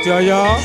Wijaya.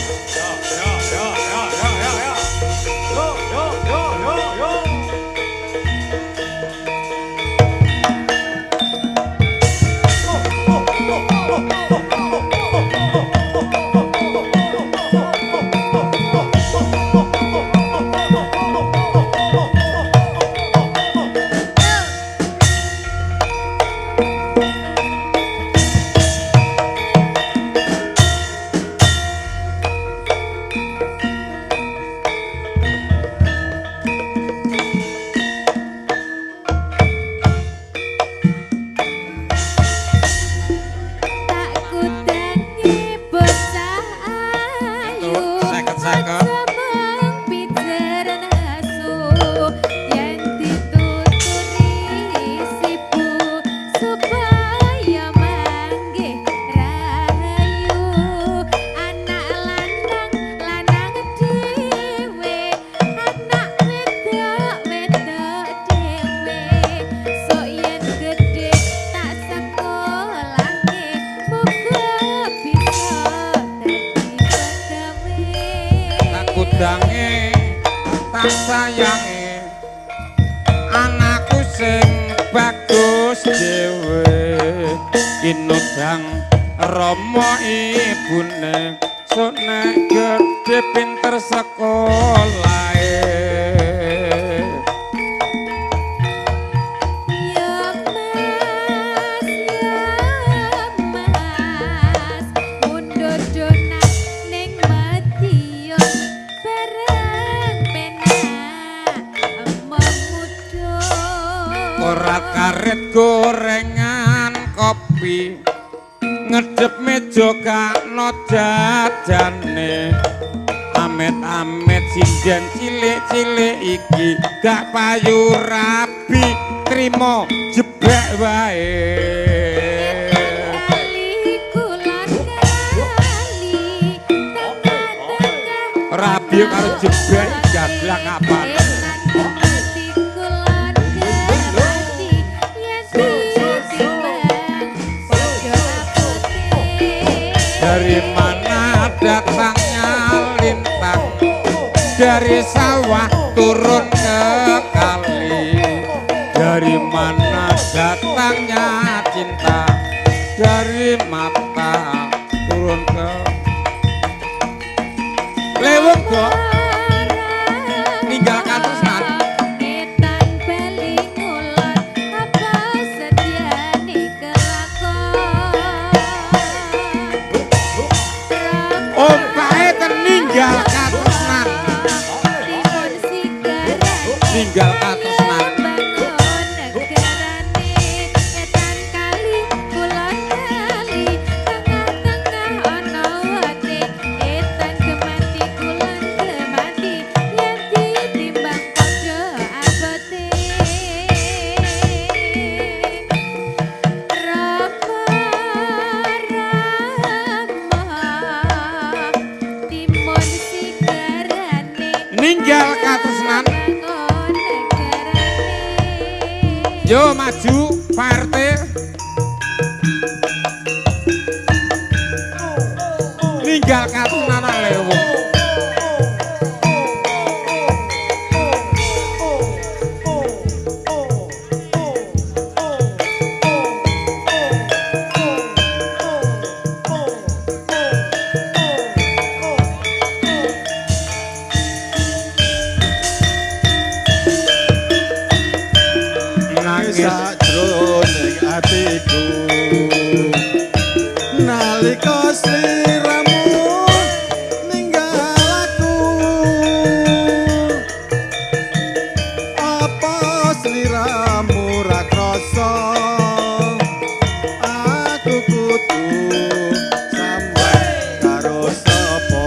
Kudange tak sayange anakku sing bagus dhewe kinudang rama ibune sok nek gedhe pinter sekolahe. Ora karet gorengan kopi ngedep meja kakno jajane amit-amit sinden cilik-cilik iki gak payu rabi trimo jebak wae. Rabi karo jebak jablang apa? Dari mana datangnya lintang dari sawah turun ke kali. Dari mana datangnya cinta dari mata turun ke lewat kok ninggalkan tresnan. Ninggal katresnan ninggal katresnan etan kali kulon kali tengah-tengah ana wate etan kemati kulon kemati yen ditimbang padha abote ninggal katresnan. Yo maju Pak RT. Ninggal katresnan lewo. Sajroning atiku nalika sliramu ninggal aku apa sliramu ra krasa aku kudu sampai karo sapa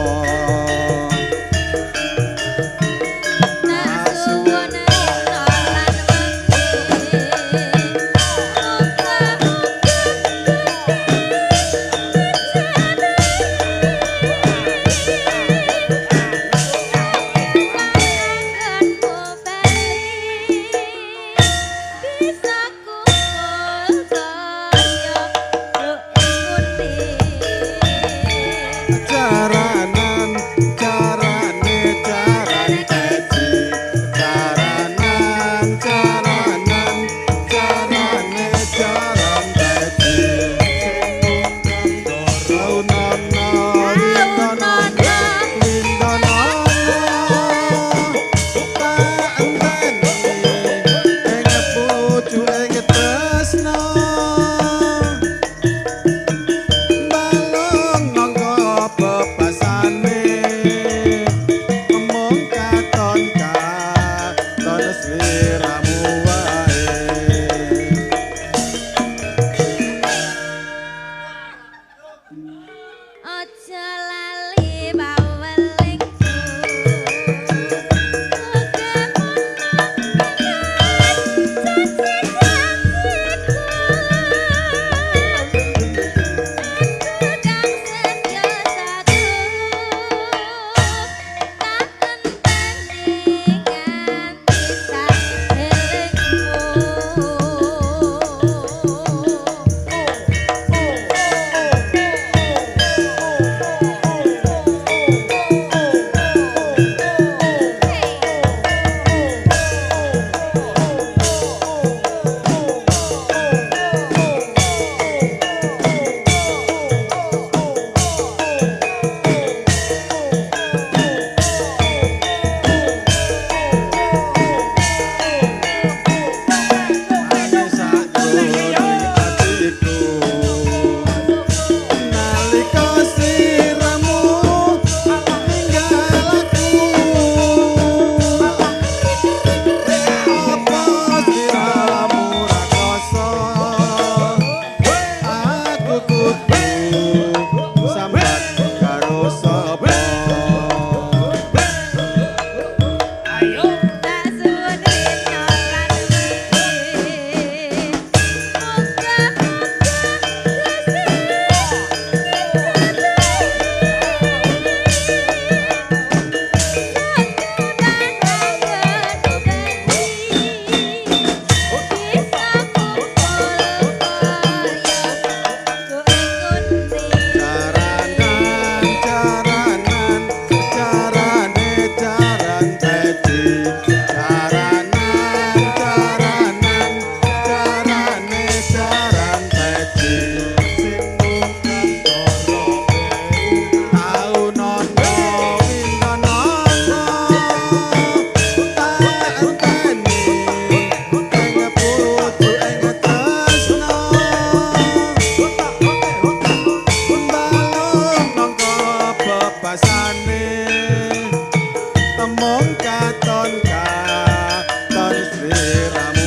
katon sliramu